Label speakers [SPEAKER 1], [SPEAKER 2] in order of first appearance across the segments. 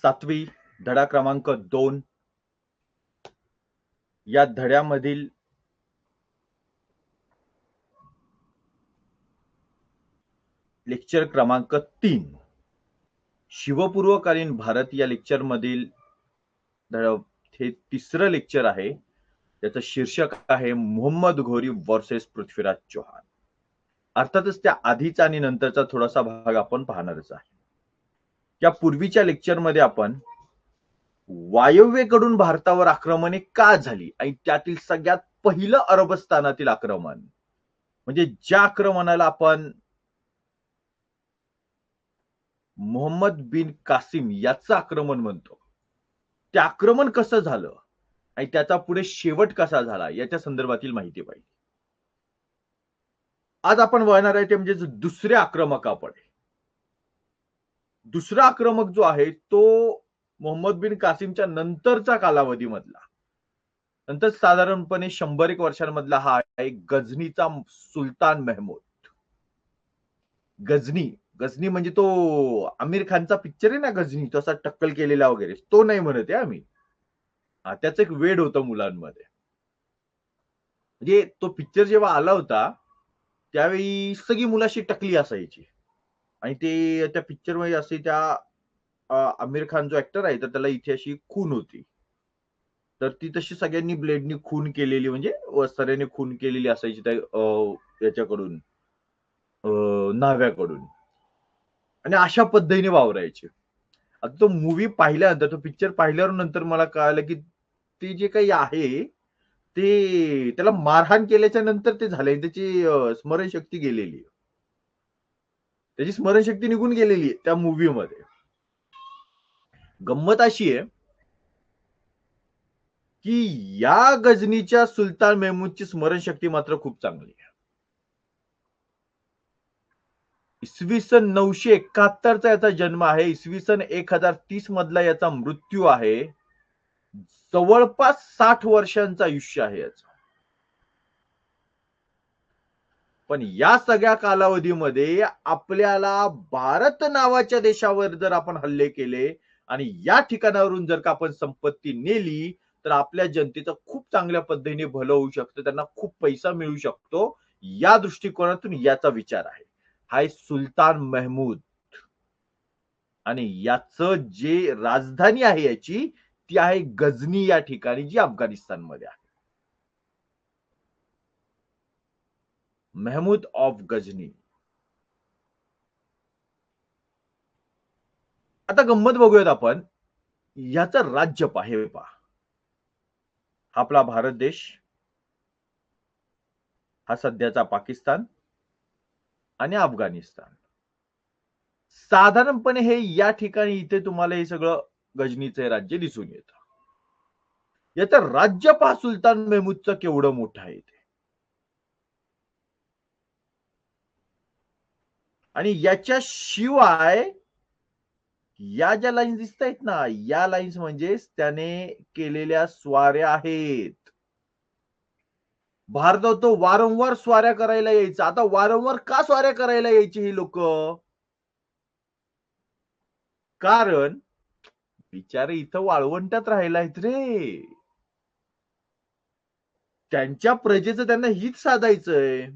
[SPEAKER 1] 7वी धडा क्रमांक 2 या धड्यामधील लेक्चर क्रमांक 3 शिवपूर्वकालीन भारत या लेक्चर मधील हे तिसरं लेक्चर आहे. त्याचं शीर्षक आहे मोहम्मद घोरी वर्सेस पृथ्वीराज चौहान. अर्थातच त्या आधीचा आणि नंतरचा थोडासा भाग आपण पाहणारच आहे. या पूर्वीच्या लेक्चर मध्ये आपण वायव्येकडून भारतावर आक्रमणे का झाली आणि त्यातील सगळ्यात पहिलं अरबस्थानातील आक्रमण म्हणजे ज्या आक्रमणाला आपण मोहम्मद बिन कासिम याचं आक्रमण म्हणतो, ते आक्रमण कसं झालं आणि त्याचा पुढे शेवट कसा झाला याच्या संदर्भातील माहिती पाहिजे. आज आपण वळणार आहे ते म्हणजे दुसऱ्या आक्रमकाकडे. दुसरा आक्रमक जो आहे तो मोहम्मद बिन कासिमच्या नंतरचा कालावधीमधला, नंतर साधारणपणे 100 वर्षांमधला हा आहे गझनीचा सुलतान मेहमूद. गझनी म्हणजे तो आमिर खानचा पिक्चर आहे ना गझनी, तो असा टक्कल केलेला वगैरे, तो नाही म्हणत आहे आम्ही. त्याचं एक वेड होतं मुलांमध्ये. म्हणजे तो पिक्चर जेव्हा आला होता त्यावेळी सगळी मुलाशी टकली असायची आणि ते त्या पिक्चर मध्ये असे त्या आमिर खान जो ऍक्टर आहे तर त्याला इथे अशी खून होती, तर ती तशी सगळ्यांनी ब्लेडनी खून केलेली म्हणजे वस्त्राने खून केलेली असायची त्या याच्याकडून न्हाव्याकडून आणि अशा पद्धतीने वावरायचे. आता तो मूवी पाहिल्यानंतर, तो पिक्चर पाहिल्यावर नंतर मला कळालं की ते जे काही आहे ते त्याला मारहाण केल्याच्या नंतर ते झालंय. त्याची स्मरणशक्ती गेलेली, त्याची स्मरणशक्ती निघून गेलेली आहे त्या मूवी मध्ये. गंमत अशी आहे की या गझनीच्या सुलतान मेहमूदची स्मरणशक्ती मात्र खूप चांगली आहे. इसवी सन 971चा याचा जन्म आहे. इसवी सन 1030 मधला याचा मृत्यू आहे. जवळपास 60 वर्षांचं आयुष्य आहे याचं. पण या सगळ्या कालावधीमध्ये आपल्याला भारत नावाच्या देशावर जर आपण हल्ले केले आणि या ठिकाणावरून जर का आपण संपत्ती नेली तर आपल्या जनतेचं खूप चांगल्या पद्धतीने भलं होऊ शकतं, त्यांना खूप पैसा मिळू शकतो. या दृष्टिकोनातून याचा विचार आहे. हा सुलतान मेहमूद आणि याचं जे राजधानी आहे याची ती आहे गझनी या ठिकाणी, जी अफगाणिस्तानमध्ये आहे. मेहमूद ऑफ गझनी. आता गंमत बघूयात आपण. याचं राज्य हे पहा, आपला भारत देश, हा सध्याचा पाकिस्तान आणि अफगाणिस्तान. साधारणपणे हे या ठिकाणी इथे तुम्हाला हे सगळं गझनीचे राज्य दिसून येतं. याचं राज्य पहा सुलतान मेहमूदचं केवढं मोठं आहे ते. आणि याच्याशिवाय या ज्या लाईन्स दिसत आहेत ना, या लाईन्स म्हणजे त्याने केलेल्या स्वाऱ्या आहेत. भारतात तो वारंवार स्वाऱ्या करायला यायचा. आता वारंवार का स्वाऱ्या करायला यायची ही लोक? कारण बिचारे इथं वाळवंटात राहायला आहेत रे. त्यांच्या प्रजेचं त्यांना हित साधायचंय.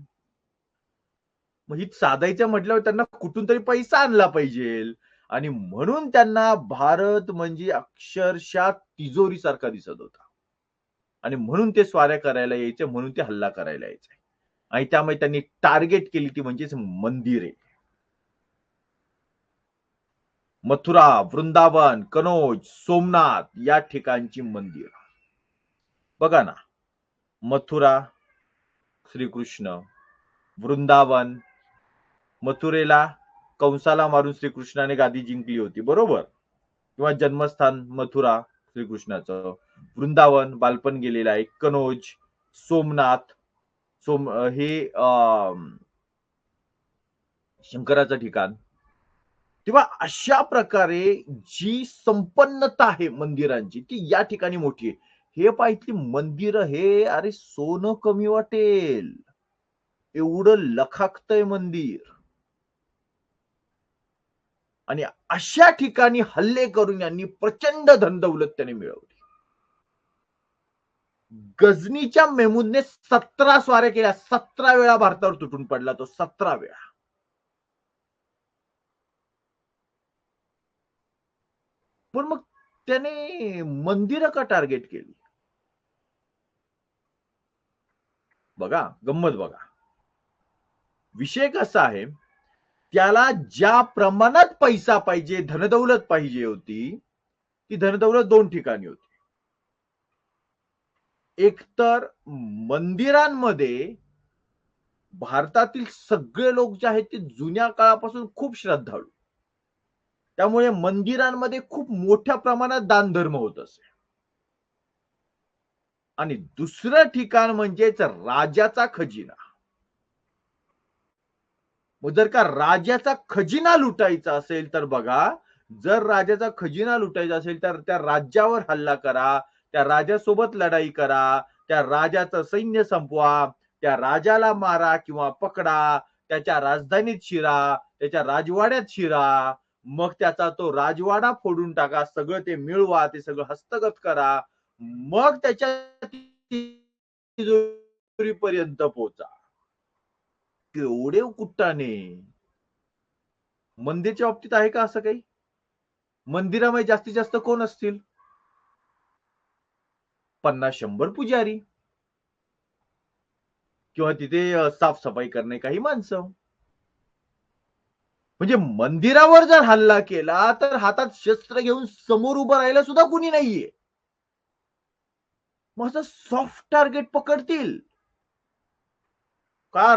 [SPEAKER 1] मग हित साधायचं म्हटल्यावर त्यांना कुठून तरी पैसा आणला पाहिजे आणि म्हणून त्यांना भारत म्हणजे अक्षरशः तिजोरी सारखा दिसत होता आणि म्हणून ते स्वाऱ्या करायला यायचे, म्हणून ते हल्ला करायला यायचे आणि त्यामुळे त्यांनी टार्गेट केली ती म्हणजेच मंदिरे. मथुरा, वृंदावन, कनौज, सोमनाथ या ठिकाणची मंदिर बघा ना. मथुरा श्रीकृष्ण, वृंदावन, मथुरेला कंसाला मारून श्रीकृष्णाने गादी जिंकली होती बरोबर, किंवा जन्मस्थान मथुरा श्रीकृष्णाचं. वृंदावन बालपण गेलेलं आहे. कनौज, सोमनाथ, हे शंकराचं ठिकाण. तेव्हा अशा प्रकारे जी संपन्नता आहे मंदिरांची ती या ठिकाणी मोठी आहे. हे पाहिजे मंदिर, हे अरे सोनं कमी वाटेल एवढं लखाकतंय मंदिर. आणि अशा ठिकाणी हल्ले करून यांनी प्रचंड धनदौलत त्याने मिळवली. गझनीच्या मेहमूदने 17 स्वाऱ्या केल्या. 17 वेळा भारतावर तुटून पडला तो. 17 वेळा. पण मग त्याने मंदिरं का टार्गेट केली? बघा, गंमत बघा. विषय कसा आहे, त्याला ज्या प्रमाणात पैसा पाहिजे, धनदौलत पाहिजे होती, ती धनदौलत 2 ठिकाणी होती. एक तर मंदिरांमध्ये भारतातील सगळे लोक जे आहेत ते जुन्या काळापासून खूप श्रद्धाळू. त्यामुळे मंदिरांमध्ये खूप मोठ्या प्रमाणात दानधर्म होत असे. आणि दुसरं ठिकाण म्हणजेच राजाचा खजिना. मग जर का राजाचा खजिना लुटायचा असेल तर बघा, जर राजाचा खजिना लुटायचा असेल तर त्या राज्यावर हल्ला करा, त्या राजासोबत लढाई करा, त्या राजाचं सैन्य संपवा, त्या राजाला मारा किंवा पकडा, त्याच्या राजधानीत शिरा, त्याच्या राजवाड्यात शिरा, मग त्याचा तो राजवाडा फोडून टाका, सगळं ते मिळवा, ते सगळं हस्तगत करा, मग त्याच्या तिजोरीपर्यंत पोहोचा. केवढे कुट्टाने. मंदिरच्या बाबतीत आहे का असं काही? मंदिरामध्ये जास्तीत जास्त कोण असतील? 50-100 पुजारी किंवा तिथे साफसफाई करणे काही माणसं. म्हणजे मंदिरावर जर हल्ला केला तर हातात शस्त्र घेऊन समोर उभं राहायला सुद्धा कुणी नाहीये. मग असं सॉफ्ट टार्गेट पकडतील का?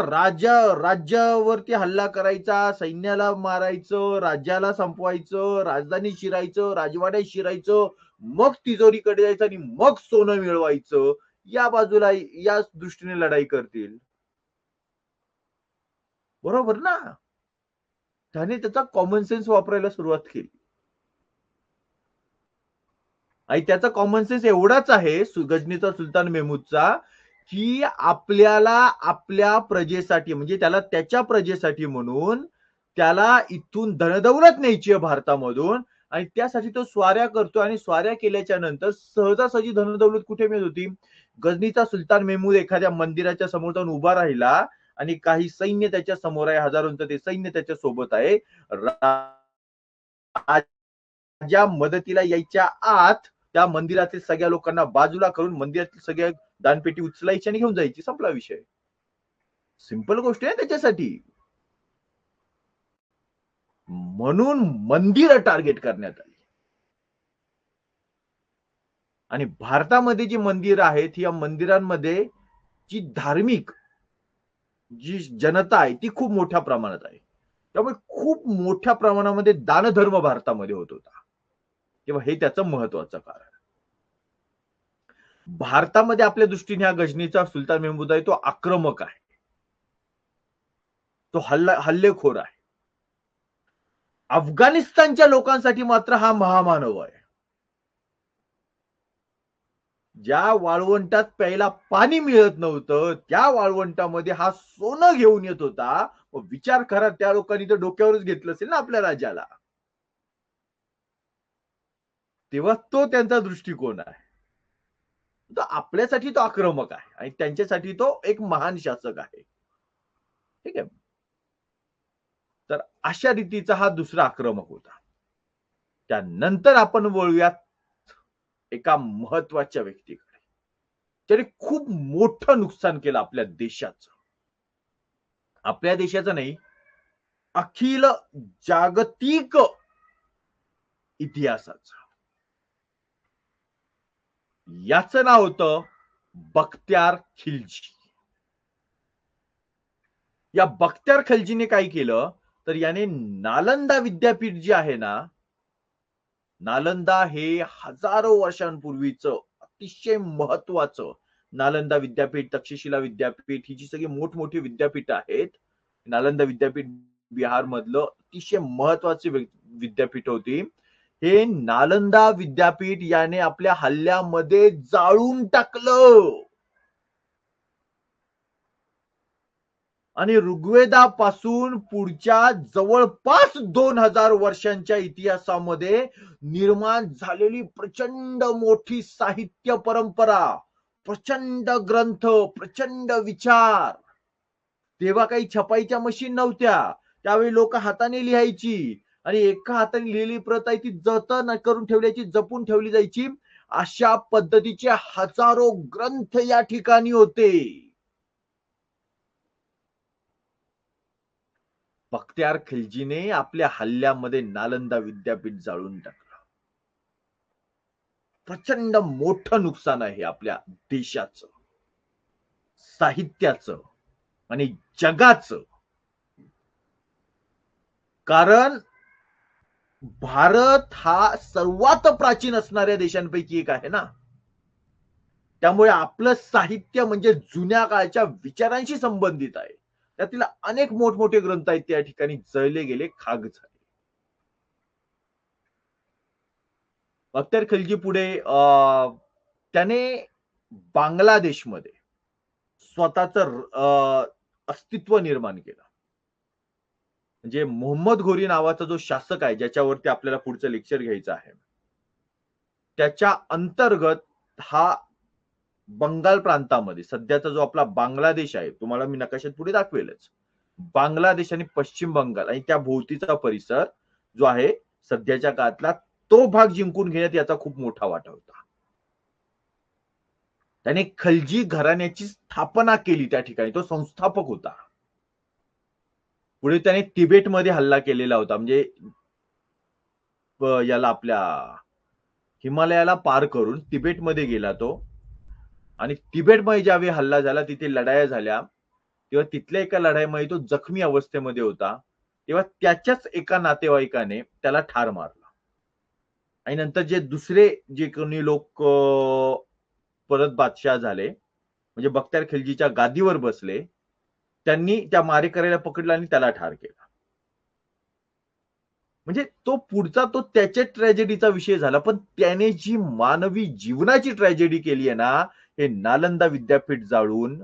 [SPEAKER 1] राज्यावरती हल्ला करायचा, सैन्याला मारायचं, राज्याला संपवायचं, राजधानी शिरायचं, राजवाड्यात शिरायचं, मग तिजोरीकडे जायचं आणि मग सोनं मिळवायचं, या बाजूला या दृष्टीने लढाई करतील. बरोबर ना? त्याने त्याचा कॉमन सेन्स वापरायला सुरुवात केली. आणि त्याचा कॉमन सेन्स एवढाच आहे गजनीचा सुलतान मेहमूदचा, की आपल्याला आपल्या प्रजेसाठी म्हणजे त्याला त्याच्या प्रजेसाठी म्हणून त्याला इथून धनदौलत न्यायची आहे भारतामधून आणि त्यासाठी तो स्वाऱ्या करतो आणि स्वाऱ्या केल्याच्या नंतर सहजासहजी धनदौलत कुठे मिळत होती? गजनीचा सुलतान मेहमूद एखाद्या मंदिराच्या समोर जाऊन उभा राहिला आणि काही सैन्य त्याच्या समोर आहे, हजारोंचं ते सैन्य त्याच्या सोबत आहे. राजा मदतीला यायच्या आत त्या मंदिरातील सगळ्या लोकांना बाजूला करून मंदिरातील सगळ्या दानपेटी उचलायची आणि घेऊन जायची. संपला विषय. सिंपल गोष्ट आहे त्याच्यासाठी. म्हणून मंदिर टार्गेट करण्यात आली. आणि भारतामध्ये जी मंदिरं आहेत या मंदिरांमध्ये जी धार्मिक जी जनता आहे ती खूप मोठ्या प्रमाणात आहे. त्यामुळे खूप मोठ्या प्रमाणामध्ये दानधर्म भारतामध्ये होत होता. तेव्हा हे त्याचं महत्वाचं कारण. भारतामध्ये आपल्या दृष्टीने हा गजनीचा सुलतान मेहमूद आहे तो आक्रमक आहे. तो हल्लेखोर आहे. अफगाणिस्तानच्या लोकांसाठी मात्र हा महामानव आहे. ज्या वाळवंटात प्यायला पाणी मिळत नव्हतं त्या वाळवंटामध्ये हा सोनं घेऊन येत होता. विचार करा त्या लोकांनी तर डोक्यावरच घेतलं असेल ना आपल्या राजाला. तेव्हा तो त्यांचा दृष्टिकोन आहे. तो आपल्यासाठी तो आक्रमक आहे आणि त्यांच्यासाठी तो एक महान शासक आहे. ठीक आहे. तर अशा रीतीचा हा दुसरा आक्रमक होता. त्यानंतर आपण वळूयात एका महत्वाच्या व्यक्तीकडे. त्याने खूप मोठं नुकसान केलं आपल्या देशाचं. आपल्या देशाचं नाही, अखिल जागतिक इतिहासाचं. याचं नाव होतं बख्तियार खिलजी. या बख्तियार खिलजीने काय केलं तर याने नालंदा विद्यापीठ जे आहे ना, नालंदा हे हजारो वर्षांपूर्वीचं अतिशय महत्वाचं नालंदा विद्यापीठ, तक्षशिला विद्यापीठ ही जी सगळी मोठमोठी विद्यापीठ आहेत, नालंदा विद्यापीठ बिहार मधलं अतिशय महत्वाचे विद्यापीठ होती. हे नालंदा विद्यापीठ याने आपल्या हल्ल्यामध्ये जाळून टाकलं. आणि ऋग्वेदापासून पुढच्या जवळपास 2000 वर्षांच्या इतिहासामध्ये निर्माण झालेली प्रचंड मोठी साहित्य परंपरा, प्रचंड ग्रंथ, प्रचंड विचार. तेव्हा काही छपाईच्या मशीन नव्हत्या. त्यावेळी लोक हाताने लिहायची आणि एका हाताने लिहिलेली प्रत आहे ती जतन करून ठेवल्याची, जपून ठेवली जायची. अशा पद्धतीचे हजारो ग्रंथ या ठिकाणी होते. बख्तियार खिल्जीने आपल्या हल्ल्यामध्ये नालंदा विद्यापीठ जाळून टाकलं. प्रचंड मोठं नुकसान आहे आपल्या देशाचं, साहित्याचं आणि जगाचं. कारण भारत हा सर्वात प्राचीन असणाऱ्या देशांपैकी एक आहे ना. त्यामुळे आपलं साहित्य म्हणजे जुन्या काळच्या विचारांशी संबंधित आहे. त्यातील अनेक मोठमोठे ग्रंथ आहेत त्या ठिकाणी जळले गेले, खाक झाले. बख्तियार खिल्जी पुढे त्याने बांगलादेशमध्ये स्वतःचं अस्तित्व निर्माण केलं. म्हणजे मोहम्मद घोरी नावाचा जो शासक आहे, ज्याच्यावरती आपल्याला पुढचं लेक्चर घ्यायचं आहे, त्याच्या अंतर्गत हा बंगाल प्रांतामध्ये सध्याचा जो आपला बांगलादेश आहे, तुम्हाला मी नकाशात पुढे दाखवेलच. बांगलादेश आणि पश्चिम बंगाल आणि त्या भोवतीचा परिसर जो आहे सध्याच्या काळातला, तो भाग जिंकून घेण्यात याचा खूप मोठा वाटा होता. त्याने खलजी घराण्याची स्थापना केली त्या ठिकाणी, तो संस्थापक होता. पुढे त्याने तिबेटमध्ये हल्ला केलेला होता. म्हणजे याला आपल्या हिमालयाला पार करून तिबेटमध्ये गेला तो. आणि तिबेटमध्ये ज्यावेळी हल्ला झाला, तिथे लढाया झाल्या, तेव्हा तिथल्या एका लढाईमध्ये तो जखमी अवस्थेमध्ये होता. तेव्हा त्याच्याच एका नातेवाईकाने त्याला ठार मारला. आणि नंतर जे दुसरे जे कोणी लोक परत बादशाह झाले, म्हणजे बख्तियार खिल्जीच्या गादीवर बसले, त्यांनी त्या मारेकऱ्याला पकडलं आणि त्याला ठार केलं. म्हणजे तो पुढचा तो त्याच्या ट्रॅजेडीचा विषय झाला. पण त्याने जी मानवी जीवनाची ट्रॅजेडी केली आहे ना, हे नालंदा विद्यापीठ जाळून,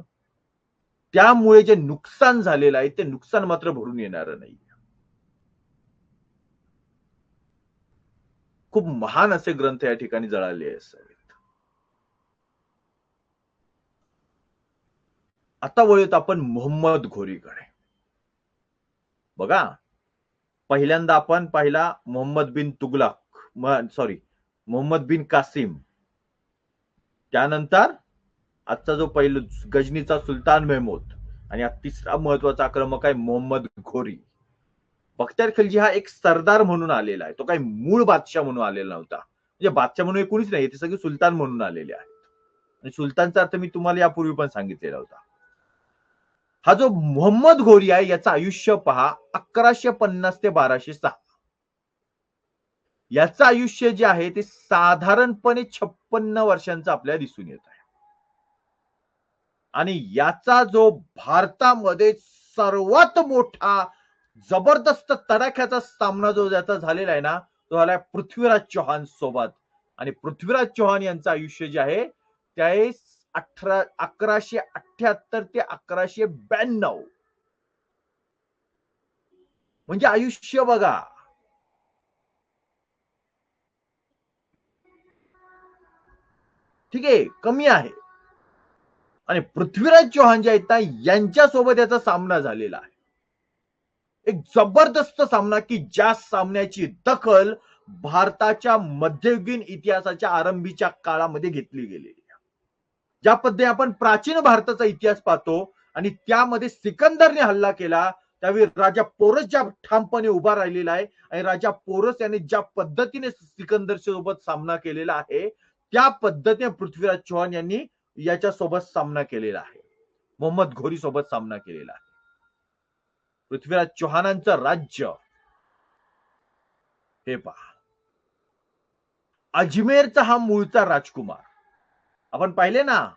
[SPEAKER 1] त्यामुळे जे नुकसान झालेलं आहे ते नुकसान मात्र भरून येणार नाही. खूप महान असे ग्रंथ या ठिकाणी जळाले असावेत. आता वळूयात आपण मोहम्मद घोरीकडे. बघा, पहिल्यांदा आपण पाहिला मोहम्मद बिन तुगलक, मोहम्मद बिन कासिम. त्यानंतर आजचा जो पहिला गजनीचा सुलतान मेहमूद आणि हा तिसरा महत्वाचा आक्रमक आहे मोहम्मद घोरी. बख्तियार खिल्जी हा एक सरदार म्हणून आलेला आहे, तो काही मूळ बादशाह म्हणून आलेला नव्हता. म्हणजे बादशाह म्हणून कोणीच नाही, ते सगळे सुलतान म्हणून आलेले आहेत. आणि सुलतानचा अर्थ मी तुम्हाला यापूर्वी पण सांगितलेला होता. हा जो मोहम्मद घोरी आहे याचं आयुष्य पहा, 1150 ते 1206. याचं आयुष्य जे आहे ते साधारणपणे 56 वर्षांचं आपल्याला दिसून येत आहे. आणि याचा जो भारतामध्ये सर्वात मोठा जबरदस्त तडाख्याचा सामना जो ज्याचा झालेला आहे ना, तो झालाय पृथ्वीराज चौहान सोबत. आणि पृथ्वीराज चौहान यांचं आयुष्य जे आहे ते 1178 ते 1192. म्हणजे आयुष्य बघा. ठीक आहे, कमी आहे. आणि पृथ्वीराज चौहान जे आहेत ना, यांच्यासोबत याचा सामना झालेला आहे. एक जबरदस्त सामना की ज्या सामन्याची दखल भारताच्या मध्ययुगीन इतिहासाच्या आरंभीच्या काळामध्ये घेतली गेलेली. ज्या पद्धतीने आपण प्राचीन भारताचा इतिहास पाहतो आणि त्यामध्ये सिकंदरने हल्ला केला, त्यावेळी राजा पोरस ज्या ठामपणे उभा राहिलेला आहे आणि राजा पोरस याने ज्या पद्धतीने सिकंदर सोबत सामना केलेला आहे, त्या पद्धतीने पृथ्वीराज चौहान यांनी याच्यासोबत सामना केलेला आहे, मोहम्मद घोरी सोबत सामना केलेला आहे. पृथ्वीराज चौहानांचं राज्य हे पहा. अजमेरचा हा मूळचा राजकुमार. आपण पाहिले ना,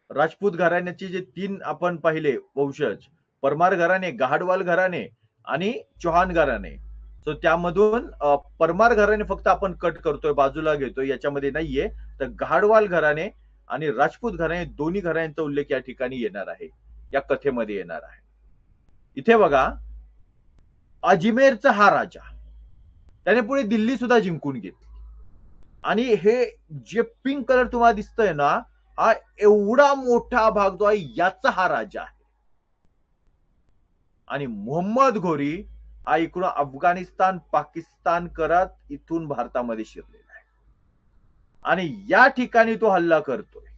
[SPEAKER 1] राजपूत घराण्याचे जे 3 आपण पाहिले वंशज, परमार घराणे, गहाडवाल घराणे आणि चौहान घराणे. सो त्यामधून परमार घराणे फक्त आपण कट करतोय, बाजूला घेतोय, याच्यामध्ये नाहीये. तर गहाडवाल घराणे आणि राजपूत घराणे दोन्ही घराण्यांचा उल्लेख या ठिकाणी येणार आहे, या कथेमध्ये येणार आहे. इथे बघा, अजमेरचा हा राजा, त्याने पुढे दिल्ली सुद्धा जिंकून घेतली. आणि हे जे पिंक कलर तुम्हाला दिसतोय ना, हा एवढा मोठा भाग जो आहे याचा हा राजा आहे. आणि मोहम्मद घोरी हा इकडून अफगाणिस्तान पाकिस्तान करत इथून भारतामध्ये शिरलेला आहे. आणि या ठिकाणी तो हल्ला करतोय.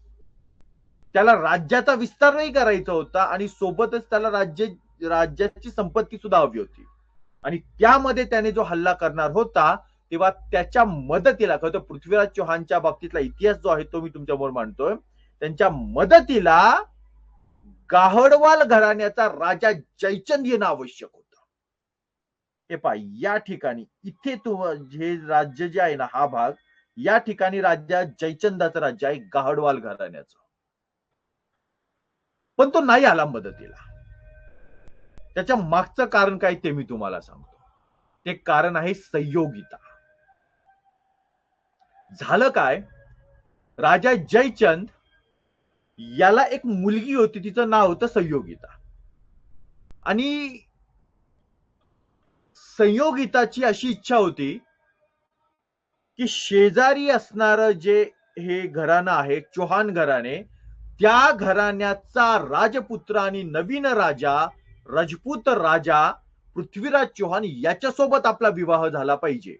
[SPEAKER 1] त्याला राज्याचा विस्तार नाही करायचा होता आणि सोबतच त्याला राज्याची संपत्ती सुद्धा हवी होती. आणि त्यामध्ये त्याने जो हल्ला करणार होता तेव्हा त्याच्या मदतीला, खरं तर पृथ्वीराज चौहानच्या बाबतीतला इतिहास जो आहे तो मी तुमच्यासमोर मांडतोय. त्यांच्या मदतीला गाहडवाल घराण्याचा राजा जयचंद येणं आवश्यक होतं. हे पहा, या ठिकाणी इथे हे राज्य जे आहे ना, हा भाग, या ठिकाणी राजा जयचंदाचं राज्य आहे, गाहडवाल घराण्याचं. पण तो नाही आला मदतीला. त्याच्या मागचं कारण काय ते मी तुम्हाला सांगतो. ते कारण आहे संयोगिता. झालं काय, राजा जयचंद याला एक मुलगी होती, तिचं नाव होतं संयोगिता. आणि संयोगिताची अशी इच्छा होती की शेजारी असणारं जे हे घराणं आहे, चौहान घराणे, त्या घराण्याचा राजपुत्र आणि नवीन राजा, राजपूत राजा पृथ्वीराज चौहान याच्यासोबत आपला विवाह झाला पाहिजे.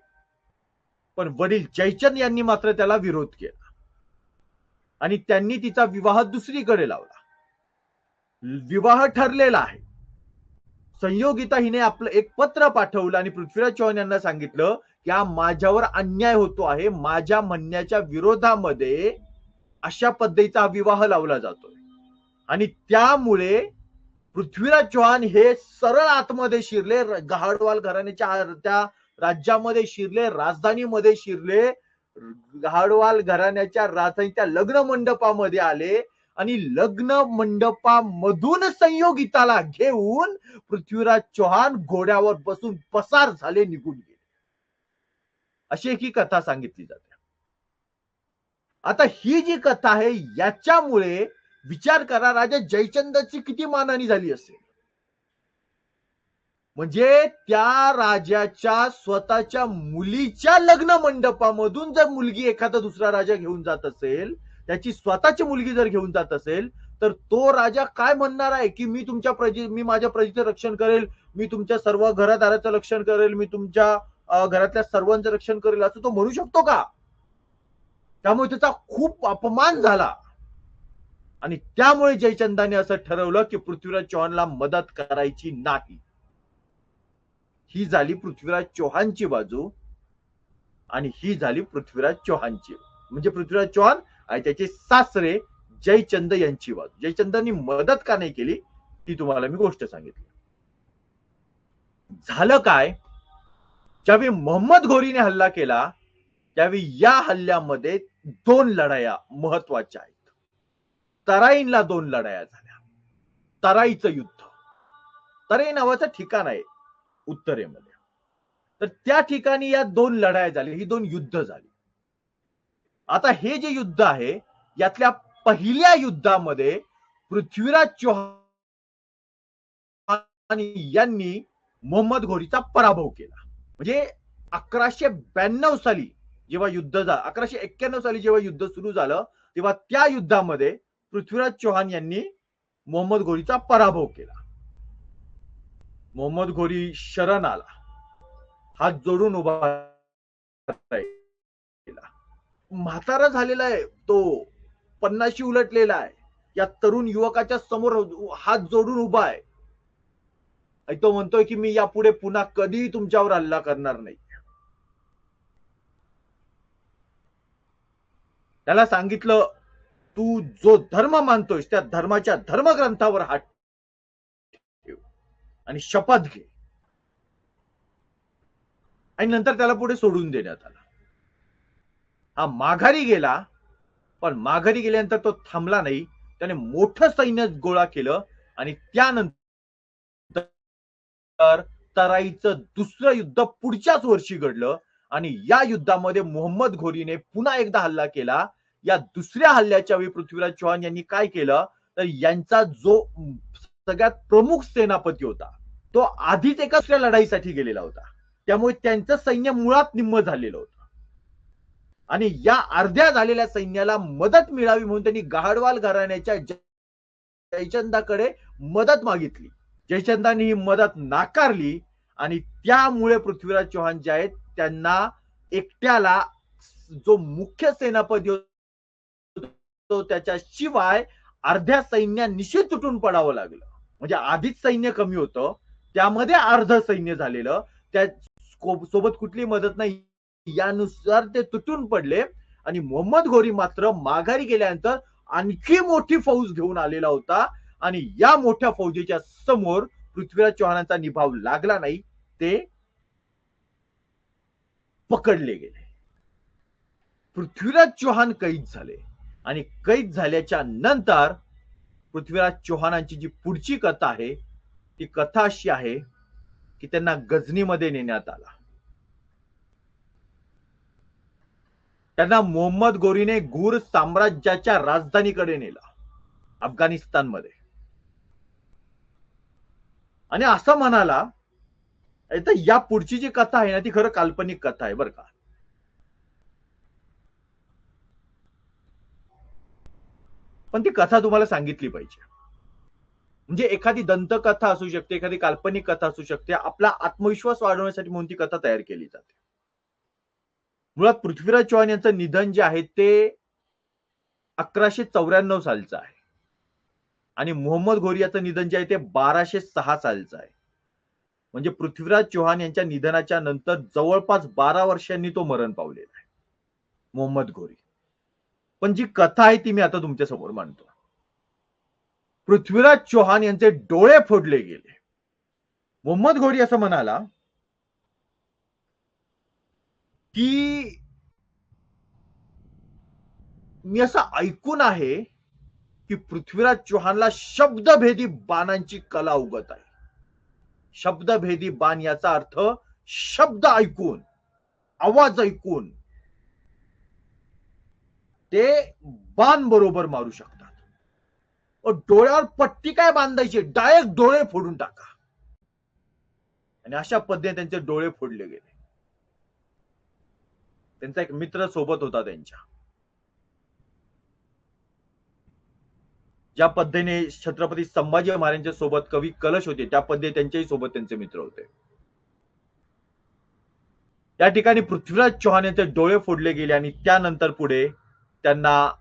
[SPEAKER 1] पण वडील जयचंद यांनी मात्र त्याला विरोध केला आणि त्यांनी तिचा विवाह दुसरीकडे लावला. विवाह ठरलेला आहे. संयोगिता हिने आपलं एक पत्र पाठवलं आणि पृथ्वीराज चौहान यांना सांगितलं की हा माझ्यावर अन्याय होतो आहे, माझ्या म्हणण्याच्या विरोधामध्ये अशा पद्धतीचा विवाह लावला जातोय. आणि त्यामुळे पृथ्वीराज चौहान हे सरळ आतमध्ये शिरले, गाहडवाल घराण्याच्या त्या राज्यामध्ये शिरले, राजधानीमध्ये शिरले, गाहडवाल घराण्याच्या राजधानीच्या लग्न मंडपामध्ये आले आणि लग्न मंडपामधून संयोगिताला घेऊन पृथ्वीराज चौहान घोड्यावर बसून पसार झाले, निघून गेले. अशी एक ही कथा सांगितली जाते. आता ही जी कथा आहे याच्यामुळे विचार करा, राजा जयचंदाची किती मानहानी झाली असेल. म्हणजे त्या राजाच्या स्वतःच्या मुलीच्या लग्न मंडपामधून जर मुलगी एखादा दुसरा राजा घेऊन जात असेल, त्याची स्वतःची मुलगी जर घेऊन जात असेल, तर तो राजा काय म्हणणार आहे की मी माझ्या प्रजेचं रक्षण करेल, मी तुमच्या सर्व घरादाराचं रक्षण करेल, मी तुमच्या घरातल्या सर्वांचं रक्षण करेल, असं तो म्हणू शकतो का? त्यामुळे त्याचा खूप अपमान झाला. आणि त्यामुळे जयचंदाने असं ठरवलं की पृथ्वीराज चौहानला मदत करायची नाही. ही झाली पृथ्वीराज चौहानची बाजू आणि ही झाली पृथ्वीराज चौहानची, म्हणजे पृथ्वीराज चौहान आणि त्याचे सासरे जयचंद यांची बाजू. जयचंदांनी मदत का नाही केली ती तुम्हाला मी गोष्ट सांगितली. झालं काय, ज्यावेळी मोहम्मद घोरीने हल्ला केला त्यावेळी या हल्ल्यामध्ये 2 लढाया महत्वाच्या आहेत. तराईनला 2 लढाया झाल्या. तराईचं युद्ध, तराई नावाचं ठिकाण आहे उत्तरेमध्ये, तर त्या ठिकाणी या 2 लढाया झाल्या, ही 2 युद्ध झाली. आता हे जे युद्ध आहे यातल्या पहिल्या युद्धामध्ये पृथ्वीराज चौहान यांनी मोहम्मद घोरीचा पराभव केला. म्हणजे 1192 साली जेव्हा युद्ध झालं, 1191 साली जेव्हा युद्ध सुरू झालं तेव्हा त्या युद्धामध्ये पृथ्वीराज चौहान यांनी मोहम्मद घोरीचा पराभव केला. मोहम्मद घोरी शरण आला, हात जोडून उभा केला. म्हातारा झालेला आहे तो, 50शी उलटलेला आहे, या तरुण युवकाच्या समोर हात जोडून उभा आहे. तो म्हणतोय की मी यापुढे पुन्हा कधीही तुमच्यावर हल्ला करणार नाही. त्याला सांगितलं तू जो धर्म मानतोयस त्या धर्माच्या धर्मग्रंथावर हात ठेव आणि शपथ घे. आणि नंतर त्याला पुढे सोडून देण्यात आला. हा माघारी गेला, पण माघारी गेल्यानंतर तो थांबला नाही. त्याने मोठं सैन्य गोळा केलं आणि त्यानंतर तराईचं दुसरं युद्ध पुढच्याच वर्षी घडलं आणि या युद्धामध्ये मोहम्मद घोरीने पुन्हा एकदा हल्ला केला. या दुसऱ्या हल्ल्याच्या वेळी पृथ्वीराज चौहान यांनी काय केलं तर यांचा जो सगळ्यात प्रमुख सेनापती होता तो आधीच एका दुसऱ्या लढाईसाठी गेलेला होता. त्यामुळे त्यांचं सैन्य मुळात निम्म झालेलं होतं. आणि या अर्ध्या झालेल्या सैन्याला मदत मिळावी म्हणून त्यांनी गहाडवाल घराण्याच्या जयचंदाकडे मदत मागितली. जयचंदांनी ही मदत नाकारली आणि त्यामुळे पृथ्वीराज चौहान जे आहेत त्यांना एकट्याला जो मुख्य सेनापती होतो त्याच्याशिवाय अर्ध्या सैन्यानिशी तुटून पडावं लागलं. म्हणजे आधीच सैन्य कमी होतं, त्यामध्ये अर्ध सैन्य झालेलं, त्या सोबत कुठली मदत नाही, यानुसार ते तुटून पडले. आणि मोहम्मद घोरी मात्र माघारी गेल्यानंतर आणखी मोठी फौज घेऊन आलेला होता आणि या मोठ्या फौजेच्या समोर पृथ्वीराज चौहानांचा निभाव लागला नाही, ते पकडले गेले. पृथ्वीराज चौहान कैद झाले आणि कैद झाल्याच्या नंतर पृथ्वीराज चौहानांची जी पुढची कथा आहे ती कथा अशी आहे की त्यांना गझनीमध्ये नेण्यात आला. त्यांना मोहम्मद घोरीने घुर साम्राज्याच्या राजधानीकडे नेलं, अफगाणिस्तानमध्ये. आणि असं म्हणाला, या पुढची जी कथा आहे ना ती खरं काल्पनिक कथा आहे बरं का. पण ती कथा तुम्हाला सांगितली पाहिजे. म्हणजे एखादी दंतकथा असू शकते, एखादी काल्पनिक कथा असू शकते, आपला आत्मविश्वास वाढवण्यासाठी म्हणून ती कथा तयार केली जाते. मुळात पृथ्वीराज चौहान यांचं निधन जे आहे ते 1194 सालचं आहे आणि मोहम्मद घोरी याचं निधन जे आहे ते 1206 सालचं आहे. म्हणजे पृथ्वीराज चौहान यांच्या निधनाच्या नंतर जवळपास 12 वर्षांनी तो मरण पावलेला आहे, मोहम्मद घोरी. पण जी कथा आहे ती मी आता तुमच्या समोर मांडतो. पृथ्वीराज चौहान यांचे डोळे फोडले गेले. मोहम्मद घोरी असं म्हणाला की मी असं ऐकून आहे की पृथ्वीराज चौहानला शब्दभेदी बाणांची कला उगत आहे. शब्दभेदी बाण याचा अर्थ शब्द ऐकून, आवाज ऐकून ते बाण बरोबर मारू शकतात. डोळ्यावर पट्टी काय बांधायची, डायरेक्ट डोळे फोडून टाका. आणि अशा पद्धतीने त्यांचे डोळे फोडले गेले. त्यांचा एक मित्र सोबत होता त्यांच्या. ज्या पद्धतीने छत्रपती संभाजी महाराजांच्या सोबत कवी कलश होते त्या पद्धतीने त्यांच्याही सोबत त्यांचे मित्र होते. त्या ठिकाणी पृथ्वीराज चौहान यांचे डोळे फोडले गेले आणि त्यानंतर पुढे त्यांना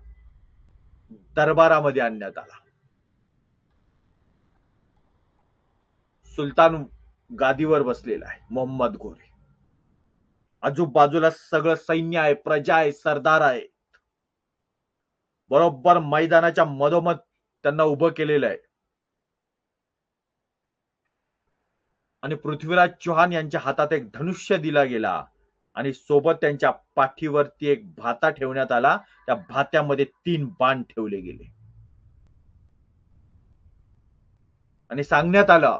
[SPEAKER 1] दरबारामध्ये आणण्यात आला. सुलतान गादीवर बसलेला आहे मोहम्मद घोरी. आजूबाजूला सगळं सैन्य आहे, प्रजा आहे, सरदार आहे. बरोबर मैदानाच्या मधोमध त्यांना उभं केलेलं आहे. आणि पृथ्वीराज चौहान यांच्या हातात एक धनुष्य दिला गेला आणि सोबत त्यांच्या पाठीवरती एक भाता ठेवण्यात आला. त्या भात्यामध्ये 3 बाण ठेवले गेले आणि सांगण्यात आलं,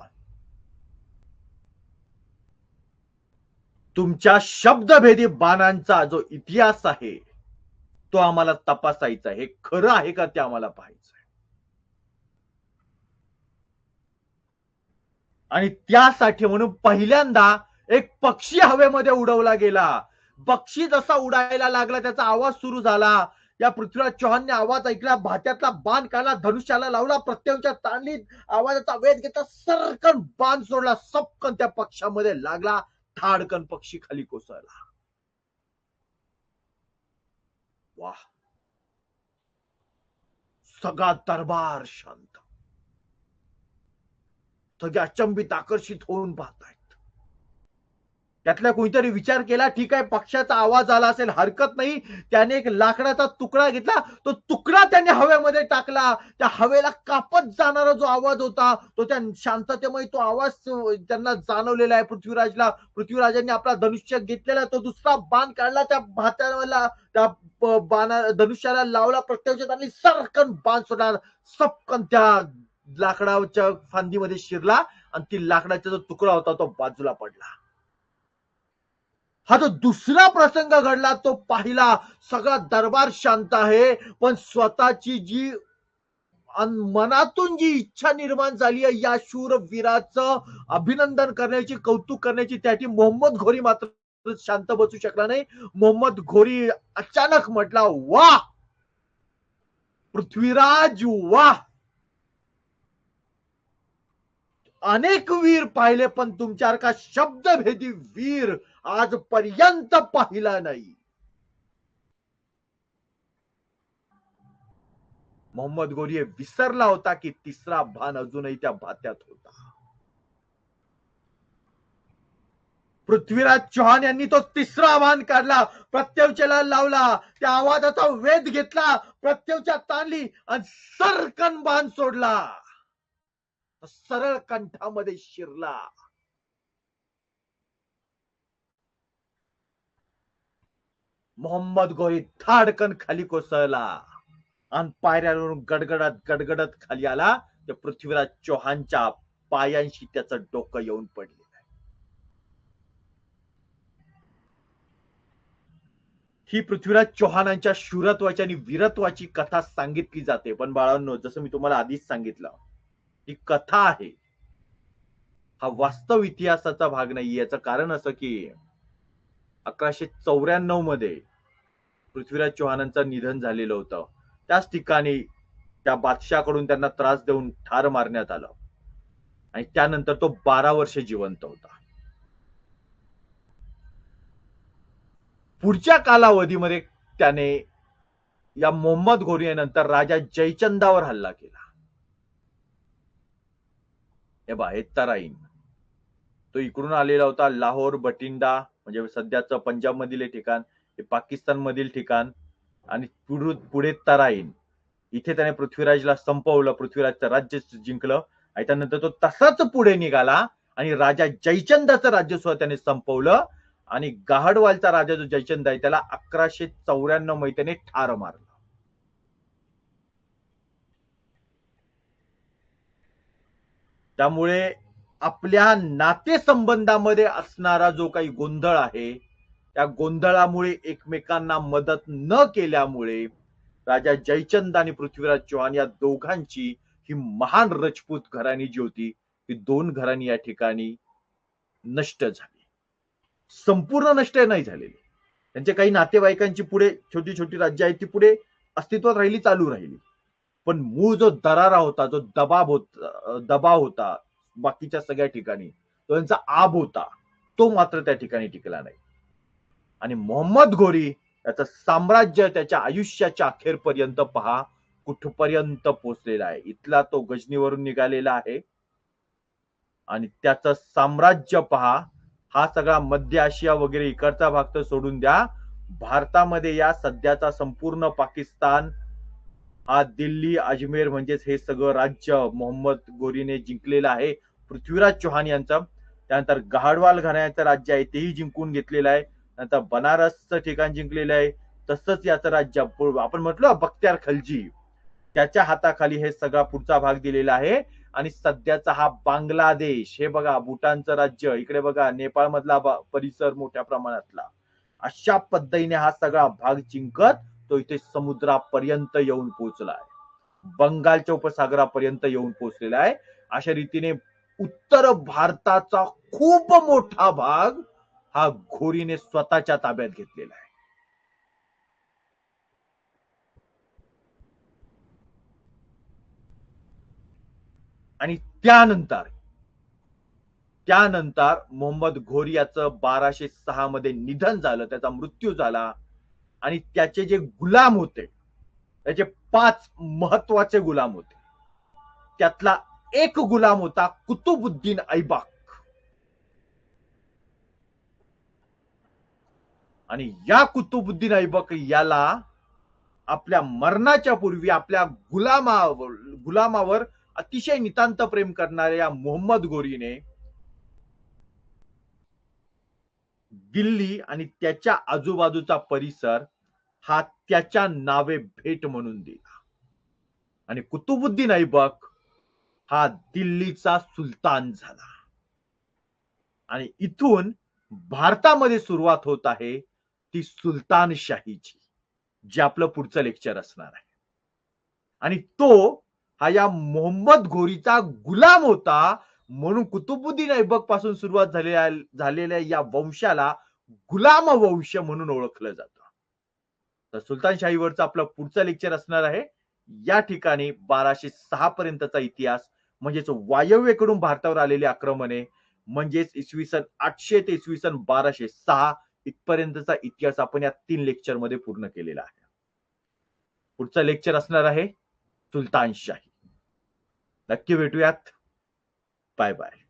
[SPEAKER 1] तुमच्या शब्दभेदी बाणांचा जो इतिहास आहे तो आम्हाला तपासायचा आहे, हे खरं आहे का ते आम्हाला पाहायचं आहे. आणि त्यासाठी म्हणून पहिल्यांदा एक पक्षी हवेमध्ये उडवला गेला. पक्षी जसा उडायला लागला त्याचा आवाज सुरू झाला. या पृथ्वीराज चौहानने आवाज ऐकला, भात्यातला बाण काढला, धनुष्याला लावला, प्रत्येकाच्या तांडीत आवाजाचा वेध घेता सरकन बाण सोडला, सपकन त्या पक्षामध्ये लागला, ठाडकन पक्षी खाली कोसळला. वाह, सगळा दरबार शांत. सगळे अचंबित आकर्षित होऊन पाहतायत. त्यातल्या कोणीतरी विचार केला, ठीक आहे पक्षाचा आवाज आला असेल, हरकत नाही. त्याने एक लाकडाचा तुकडा घेतला, तो तुकडा त्याने हवेमध्ये टाकला. त्या हवेला कापत जाणारा जो आवाज होता तो त्या शांततेमुळे तो आवाज त्यांना जाणवलेला आहे पृथ्वीराजला. पृथ्वीराजांनी आपला धनुष्य घेतलेला, तो दुसरा बाण काढला, त्या भात्याला त्या बाणा धनुष्याला लावला, प्रत्येकाच्या त्यांनी सरकन बाण सोडला, सपकन त्या लाकडाच्या फांदीमध्ये शिरला आणि ती लाकडाचा जो तुकडा होता तो बाजूला पडला. हा जो दुसरा प्रसंग घडला तो पाहिला, सगळा दरबार शांत आहे, पण स्वतःची जी मनातून जी इच्छा निर्माण झाली आहे या शूरवीराचं अभिनंदन करण्याची, कौतुक करण्याची, त्याची मोहम्मद घोरी मात्र शांत बसू शकला नाही. मोहम्मद घोरी अचानक म्हटला, वाह पृथ्वीराज वाह, अनेक वीर पाहिले पण तुमच्यासारखा शब्दभेदी वीर आजपर्यंत पाहिला नाही. मोहम्मद घोरी विसरला होता की तिसरा बाण अजूनही त्या भात्यात होता. पृथ्वीराज चौहान यांनी तो तिसरा बाण काढला, प्रत्यवचेला लावला, त्या आवाजाचा वेध घेतला, प्रत्यवच्या ताणली आणि सरकन बाण सोडला, सरळ कंठामध्ये शिरला. मोहम्मद घोरी धाडकन खाली कोसळला आणि पायऱ्यावरून गडगडत गडगडत खाली आला. त्या पृथ्वीराज चौहानच्या पायांशी त्याचं डोकं येऊन पडले. ही पृथ्वीराज चौहानांच्या शूरत्वाची आणि वीरत्वाची कथा सांगितली जाते. पण बाळांनो, जसं मी तुम्हाला आधीच सांगितलं, ही कथा आहे, हा वास्तव इतिहासाचा भाग नाही. याचं कारण असं की 1194 मध्ये पृथ्वीराज चौहानांचं निधन झालेलं होतं. त्याच ठिकाणी त्या बादशाहकडून त्यांना त्रास देऊन ठार मारण्यात आलं आणि त्यानंतर तो 12 वर्ष जिवंत होता. पुढच्या कालावधीमध्ये त्याने या मोहम्मद घोरी नंतर राजा जयचंदावर हल्ला केला. हे बा, हे तराईन तो इकडून आलेला होता, लाहोर, बठिंडा म्हणजे सध्याचं पंजाब मधील ठिकाण, हे पाकिस्तान मधील ठिकाण, आणि पुढे तराईन. इथे त्याने पृथ्वीराजला संपवलं, पृथ्वीराजचं राज्य जिंकलं आणि त्यानंतर तो तसाच पुढे निघाला आणि राजा जयचंदाचं राज्य सुद्धा त्याने संपवलं आणि गाहडवालचा राजा जो जयचंद आहे त्याला 1194 मध्ये त्याने ठार मारलं. त्यामुळे आपल्या नातेसंबंधामध्ये असणारा जो काही गोंधळ आहे, त्या गोंधळामुळे एकमेकांना मदत न केल्यामुळे राजा जयचंद आणि पृथ्वीराज चौहान या दोघांची ही महान राजपूत घराणी जी होती, ती दोन घराणी या ठिकाणी नष्ट झाली. संपूर्ण नष्ट नाही झालेली. त्यांच्या काही नातेवाईकांची पुढे छोटी छोटी राज्य आहेत ती पुढे अस्तित्वात राहिली, चालू राहिली. पण मूळ जो दरारा होता, जो दबाव होता बाकीच्या सगळ्या ठिकाणी, तो त्यांचा आब होता, तो मात्र त्या ठिकाणी टिकला नाही. आणि मोहम्मद घोरी याचं साम्राज्य त्याच्या आयुष्याच्या अखेरपर्यंत पहा कुठपर्यंत पोहोचलेला आहे. इथला तो गजनीवरून निघालेला आहे आणि त्याचं साम्राज्य पहा, हा सगळा मध्य आशिया वगैरे इकडचा भाग तर सोडून द्या, भारतामध्ये या सध्याचा संपूर्ण पाकिस्तान हा दिल्ली, अजमेर म्हणजेच हे सगळं राज्य मोहम्मद घोरीने जिंकलेलं आहे. पृथ्वीराज चौहान यांचं, त्यानंतर गहाडवाल घराण्याचं राज्य आहे तेही जिंकून घेतलेलं आहे, नंतर बनारसचं ठिकाण जिंकलेलं आहे. तसंच याचं राज्य आपण म्हटलं बख्तियार खलजी, त्याच्या हाताखाली हे सगळा पुढचा भाग दिलेला आहे. आणि सध्याचा हा बांगलादेश, हे बघा भूटानचं राज्य, इकडे बघा नेपाळ मधला परिसर मोठ्या प्रमाणातला, अशा पद्धतीने हा सगळा भाग जिंकत तो इथे समुद्रापर्यंत येऊन पोहोचला आहे, बंगालच्या उपसागरापर्यंत येऊन पोहोचलेला आहे. अशा रीतीने उत्तर भारताचा खूप मोठा भाग हा घोरीने स्वतःच्या ताब्यात घेतलेला आहे. आणि त्यानंतर मोहम्मद घोरी याचं 1206 मध्ये निधन झालं, त्याचा मृत्यू झाला. आणि त्याचे जे गुलाम होते, त्याचे 5 महत्वाचे गुलाम होते, त्यातला एक गुलाम होता कुतुबुद्दीन ऐबक. आणि या कुतुबुद्दीन ऐबक याला आपल्या मरणाच्या पूर्वी आपल्या गुलामावर अतिशय नितांत प्रेम करणाऱ्या मोहम्मद घोरीने दिल्ली आणि त्याच्या आजूबाजूचा परिसर हा त्याच्या नावे भेट म्हणून दिला. आणि कुतुबुद्दीन ऐबक हा दिल्लीचा सुलतान झाला. आणि इथून भारतामध्ये सुरुवात होत आहे ती सुलतानशाहीची, जे आपलं पुढचं लेक्चर असणार आहे. आणि तो हा या मोहम्मद घोरीचा गुलाम होता, म्हणून कुतुबुद्दीन ऐबक पासून सुरुवात झालेल्या या वंशाला गुलाम वंश म्हणून ओळखलं जातं. तर सुलतानशाहीवरचा आपला पुढचा लेक्चर असणार आहे या ठिकाणी 1206 पर्यंतचा इतिहास, म्हणजेच वायव्येकडून भारतावर आलेली आक्रमणे, म्हणजेच इसवी सन 800 ते इसवी सन 1206 इथपर्यंतचा इतिहास आपण या 3 लेक्चर मध्ये पूर्ण केलेला आहे. पुढचा लेक्चर असणार आहे सुलतानशाही. नक्की भेटूयात. Bye bye.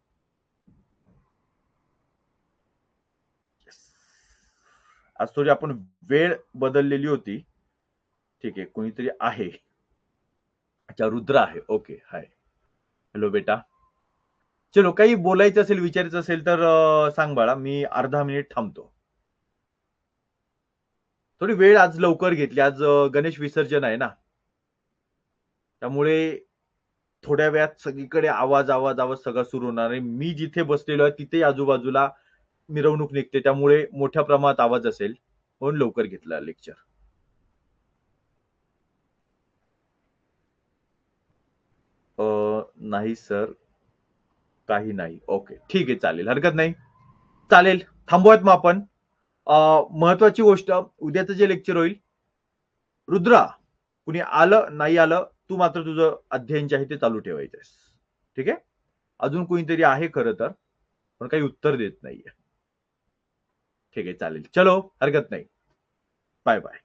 [SPEAKER 1] आज थोडी आपण वेळ बदललेली होती. ठीक आहे, कोणीतरी आहे. अच्छा, रुद्र आहे. ओके, हाय. हॅलो बेटा. चलो, काही बोलायचं असेल, विचारायचं असेल तर सांग बाळा. मी अर्धा मिनिट थांबतो. थोडी वेळ आज लवकर घेतली. आज गणेश विसर्जन आहे ना, त्यामुळे थोड्या वेळात सगळीकडे आवाज आवाज आवाज सगळं सुरू होणार आहे. मी जिथे बसलेलो आहे तिथे आजूबाजूला मिरवणूक निघते, त्यामुळे मोठ्या प्रमाणात आवाज असेल, म्हणून लवकर घेतला लेक्चर. नाही सर, काही नाही. ओके, ठीक आहे, चालेल, हरकत नाही. चालेल, थांबूयात मग आपण. महत्वाची गोष्ट, उद्याचं जे लेक्चर होईल, रुद्रा, कुणी आलं नाही आलं, तू मात्र तुझं अध्ययन जे आहे ते चालू ठेवायचंस. ठीक आहे. अजून कोणीतरी आहे खरं तर, पण काही उत्तर देत नाहीये. ठीक आहे, चालेल. चलो, हरकत नाही. Bye bye.